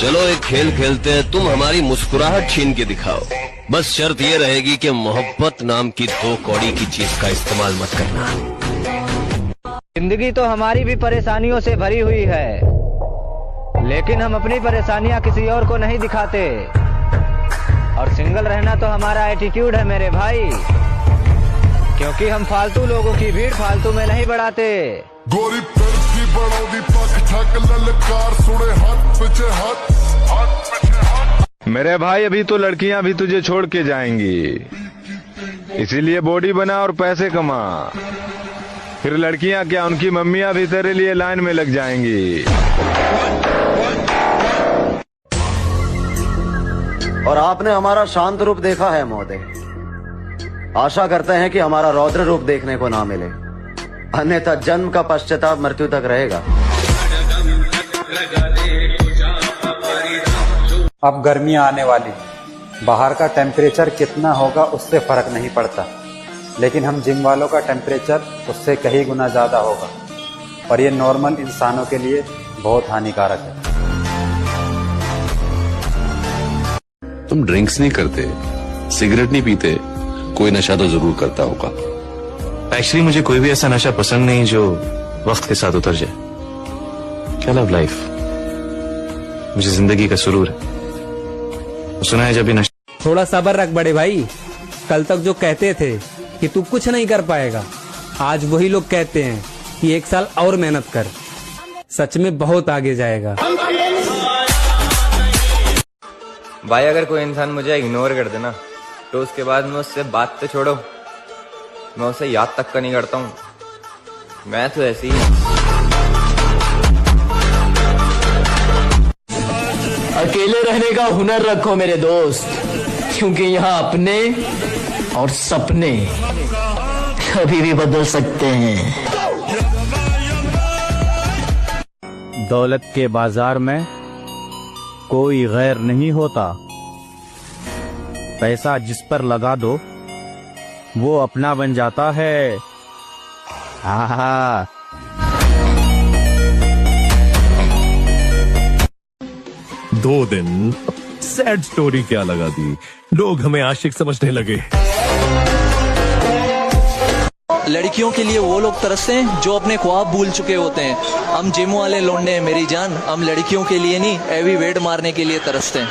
चलो एक खेल खेलते हैं, तुम हमारी मुस्कुराहट छीन के दिखाओ। बस शर्त ये रहेगी कि मोहब्बत नाम की 2 कौड़ी की चीज का इस्तेमाल मत करना। जिंदगी तो हमारी भी परेशानियों से भरी हुई है, लेकिन हम अपनी परेशानियां किसी और को नहीं दिखाते। और सिंगल रहना तो हमारा एटीट्यूड है मेरे भाई, क्योंकि हम फालतू लोगों की भीड़ फालतू में नहीं बढ़ाते। गोरी की बढ़ोगी पक ठक ललकार सुने हाथ पीछे हाथ। मेरे भाई अभी तो लड़कियां भी तुझे छोड़ के जाएंगी, इसीलिए बॉडी बना और पैसे कमा। फिर लड़कियां क्या, उनकी मम्मियां भी तेरे लिए लाइन में लग जाएंगी। और आपने हमारा शांत रूप देखा है महोदय, आशा करते हैं कि हमारा रौद्र रूप देखने को ना मिले, अन्यथा जन्म का पश्चाताप मृत्यु तक रहेगा। अब गर्मियां आने वाली, बाहर का टेम्परेचर कितना होगा उससे फर्क नहीं पड़ता, लेकिन हम जिम वालों का टेम्परेचर उससे कहीं गुना ज्यादा होगा, और ये नॉर्मल इंसानों के लिए बहुत हानिकारक है। तुम ड्रिंक्स नहीं करते, सिगरेट नहीं पीते, कोई नशा तो जरूर करता होगा। एक्चुअली मुझे कोई भी ऐसा नशा पसंद नहीं जो वक्त के साथ उतर जाए। क्या लव लाइफ, मुझे जिंदगी का सुरूर है। सुना है जब भी नशा। थोड़ा सब्र रख बड़े भाई, कल तक जो कहते थे कि तू कुछ नहीं कर पाएगा, आज वही लोग कहते हैं कि 1 साल और मेहनत कर, सच में बहुत आगे जाएगा। भाई अगर कोई इंसान मुझे इग्नोर कर देना तो उसके बाद मैं उससे बात तो छोड़ो, मैं उसे याद तक का नहीं करता हूँ। मैं तो ऐसी ही। अकेले रहने का हुनर रखो मेरे दोस्त, क्योंकि यहाँ अपने और सपने कभी भी बदल सकते हैं। दौलत के बाजार में कोई गैर नहीं होता, पैसा जिस पर लगा दो वो अपना बन जाता है। हाँ। 2 दिन सैड स्टोरी क्या लगा दी, लोग हमें आशिक समझने लगे। लड़कियों के लिए वो लोग तरसते हैं जो अपने ख्वाब भूल चुके होते हैं। हम जिम वाले लौंडे हैं मेरी जान, हम लड़कियों के लिए नहीं हैवी वेट मारने के लिए तरसते हैं।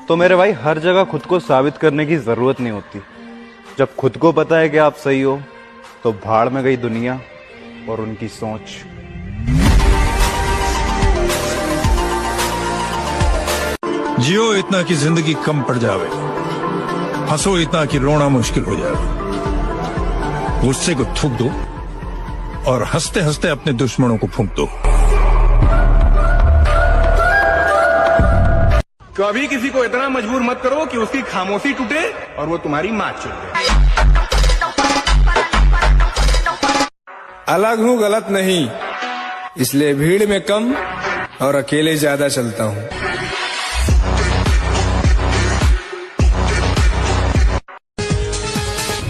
तो मेरे भाई हर जगह खुद को साबित करने की जरूरत नहीं होती। जब खुद को पता है कि आप सही हो तो भाड़ में गई दुनिया और उनकी सोच। जियो इतना कि जिंदगी कम पड़ जावे, हंसो इतना कि रोना मुश्किल हो जाए। गुस्से को थूक दो और हंसते हंसते अपने दुश्मनों को फूंक दो। कभी किसी को इतना मजबूर मत करो कि उसकी खामोशी टूटे और वो तुम्हारी मां चुने। अलग हूँ गलत नहीं, इसलिए भीड़ में कम और अकेले ज्यादा चलता हूँ।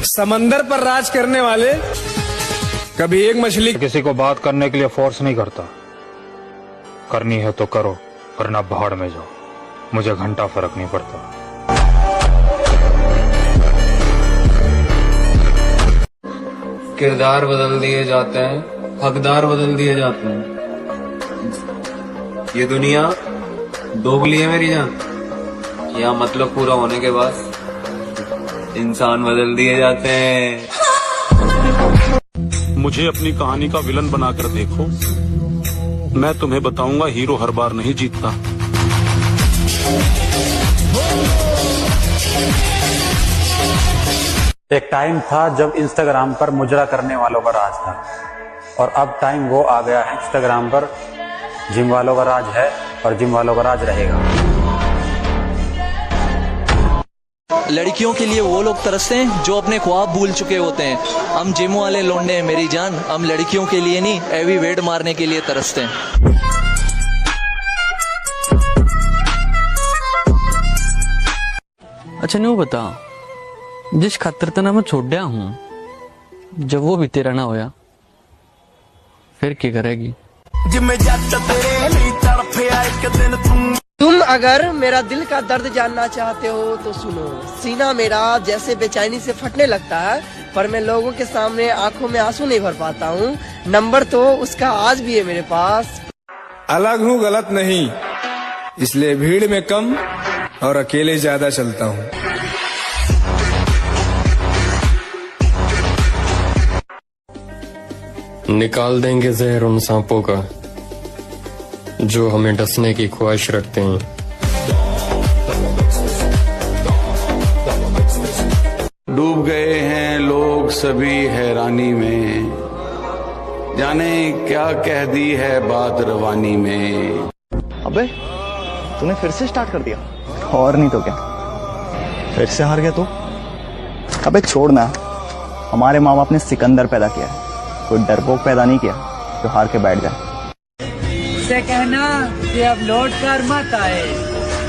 समंदर पर राज करने वाले कभी एक मछली। किसी को बात करने के लिए फोर्स नहीं करता, करनी है तो करो, वरना भाड़ में जाओ, मुझे घंटा फर्क नहीं पड़ता। किरदार बदल दिए जाते हैं, हकदार बदल दिए जाते हैं। ये दुनिया दोगली है मेरी जान, या मतलब पूरा होने के बाद इंसान बदल दिए जाते हैं। मुझे अपनी कहानी का विलन बनाकर देखो, मैं तुम्हें बताऊंगा हीरो हर बार नहीं जीतता। एक टाइम था जब इंस्टाग्राम पर मुजरा करने वालों का राज था, और अब टाइम वो आ गया है इंस्टाग्राम पर जिम वालों का राज है और जिम वालों का राज रहेगा। लड़कियों के लिए वो लोग तरसते हैं जो अपने ख्वाब भूल चुके होते हैं। हम जिम वाले लौंडे हैं मेरी जान, हम लड़कियों के लिए नहीं हैवी वेट मारने के लिए तरसते हैं। अच्छा नहीं बता, जिस खातर तना मैं छोड़ दिया हूँ, जब वो भी तेरा ना होया फिर क्या करेगी? तुम अगर मेरा दिल का दर्द जानना चाहते हो तो सुनो। सीना मेरा जैसे बेचैनी से फटने लगता है, पर मैं लोगों के सामने आंखों में आंसू नहीं भर पाता हूँ। नंबर तो उसका आज भी है मेरे पास। अलग हूँ गलत नहीं, इसलिए भीड़ में कम और अकेले ज्यादा चलता हूँ। निकाल देंगे जहर उन सांपों का जो हमें डसने की ख्वाहिश रखते हैं। डूब गए हैं लोग सभी हैरानी में, जाने क्या कह दी है बात रवानी में। अबे तूने फिर से स्टार्ट कर दिया। और नहीं तो क्या, फिर से हार गया तू। अबे छोड़ ना, हमारे माँ बाप ने सिकंदर पैदा किया है, कोई डरपोक पैदा नहीं किया जो हार के बैठ जाए। उसे कहना कि अब लौट कर मत आए,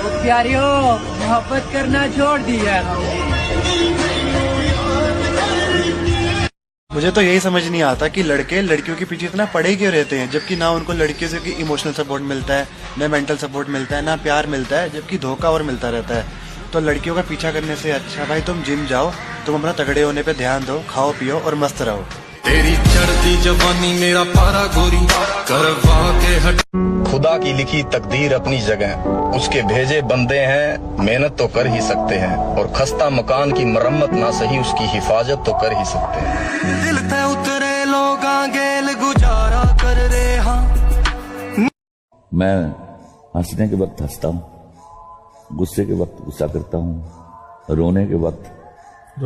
वो प्यारियों मोहब्बत करना छोड़ दिया हमने। मुझे तो यही समझ नहीं आता कि लड़के लड़कियों के पीछे इतना पड़े क्यों रहते हैं, जबकि ना उनको लड़कियों से इमोशनल सपोर्ट मिलता है, ना मेंटल सपोर्ट मिलता है, ना प्यार मिलता है, जबकि धोखा और मिलता रहता है। तो लड़कियों का पीछा करने से अच्छा भाई तुम जिम जाओ, तुम अपना तगड़े होने पे ध्यान दो, खाओ पियो और मस्त रहो। तेरी चढ़ती जवानी मेरा पारा गोरी करवा के हट। खुदा की लिखी तकदीर अपनी जगह, उसके भेजे बंदे हैं, मेहनत तो कर ही सकते हैं, और खस्ता मकान की मरम्मत ना सही उसकी हिफाजत तो कर ही सकते हैं। दिल पे उतरे लोग गेल गुजारा कर रहे। हाँ मैं हंसने के वक्त हंसता हूँ, गुस्से के वक्त गुस्सा करता हूँ, रोने के वक्त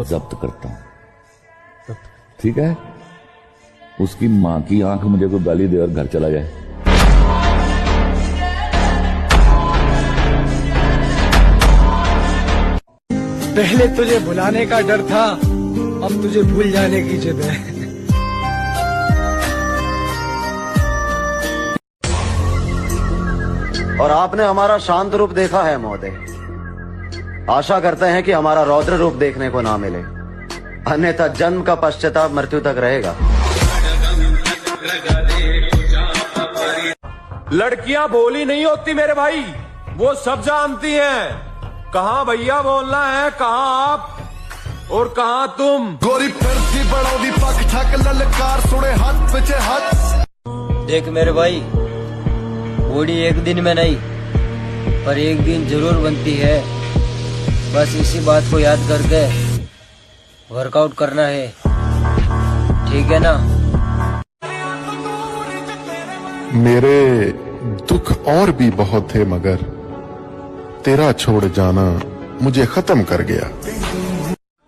जब्त करता हूँ। ठीक है, उसकी माँ की आंख मुझे कोई गाली दे और घर चला जाए। पहले तुझे भुलाने का डर था, अब तुझे भूल जाने की जिद है। और आपने हमारा शांत रूप देखा है महोदय। आशा करते हैं कि हमारा रौद्र रूप देखने को ना मिले, अन्यथा जन्म का पश्चाताप मृत्यु तक रहेगा। लड़कियां भोली नहीं होती मेरे भाई, वो सब जानती हैं कहाँ भैया बोलना है, कहाँ आप और कहाँ तुम। गोरी फिरती बड़ौदी पक ठक ललकार सुने हाथ पीछे हाथ। देख मेरे भाई, बॉडी एक दिन में नहीं पर एक दिन जरूर बनती है। बस इसी बात को याद करके वर्कआउट करना है, ठीक है ना? मेरे दुख और भी बहुत थे, मगर तेरा छोड़ जाना मुझे खत्म कर गया।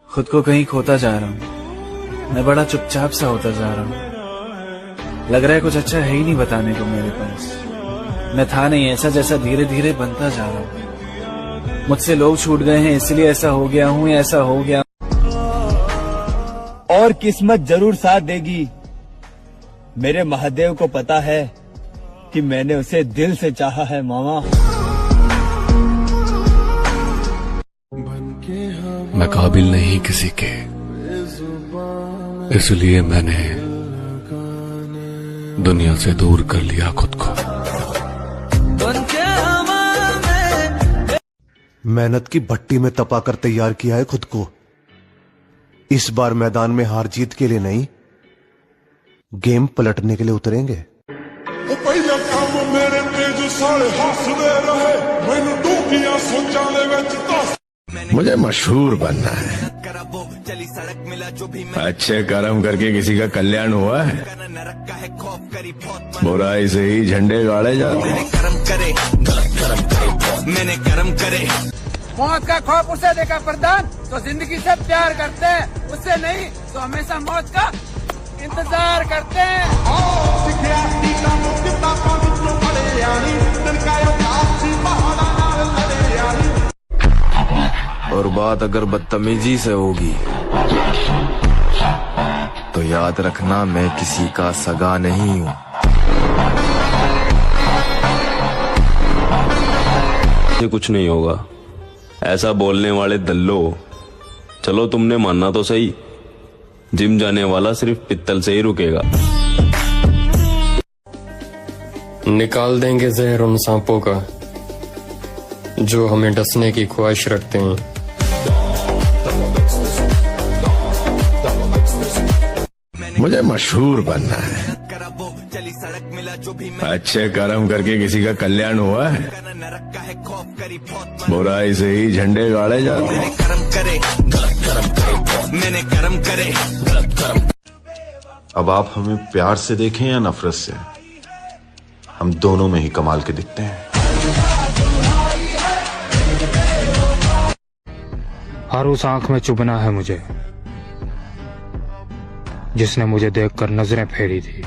खुद को कहीं खोता जा रहा हूँ, मैं बड़ा चुपचाप सा होता जा रहा हूँ। लग रहा है कुछ अच्छा है ही नहीं बताने को मेरे पास। मैं था नहीं ऐसा जैसा धीरे धीरे बनता जा रहा हूँ। मुझसे लोग छूट गए हैं इसलिए ऐसा हो गया हूँ, ऐसा हो गया। और किस्मत जरूर साथ देगी। मेरे महादेव को पता है कि मैंने उसे दिल से चाहा है मामा। मैं काबिल नहीं किसी के, इसलिए मैंने दुनिया से दूर कर लिया खुद को। मेहनत की भट्टी में तपा कर तैयार किया है खुद को। इस बार मैदान में हार जीत के लिए नहीं, गेम पलटने के लिए उतरेंगे। पहला काम मेरे तेज साले हंसदे रहे, मैनू डूबियां सोचां दे विच दस। मुझे मशहूर बनना है। अच्छे कर्म करके किसी का कल्याण हुआ है? बुराई से ही झंडे गाड़े जाते हैं। मैंने करे मौत का खौफ उसे देखा प्रधान तो जिंदगी से प्यार करते हैं, उससे नहीं तो हमेशा मौत का इंतजार करते हैं। और बात अगर बदतमीजी से होगी तो याद रखना मैं किसी का सगा नहीं हूँ। कुछ नहीं होगा, ऐसा बोलने वाले दल्लो। चलो तुमने मानना तो सही, जिम जाने वाला सिर्फ पित्तल से ही रुकेगा। निकाल देंगे जहर उन सांपों का जो हमें डसने की ख्वाहिश रखते हैं। मुझे मशहूर बनना है। अच्छे कर्म करके किसी का कल्याण हुआ है? बुराई से ही झंडे गाड़े जाते हैं। अब आप हमें प्यार से देखें या नफरत से, हम दोनों में ही कमाल के दिखते हैं। हर उस आंख में चुभना है मुझे जिसने मुझे देखकर नजरें फेरी थी।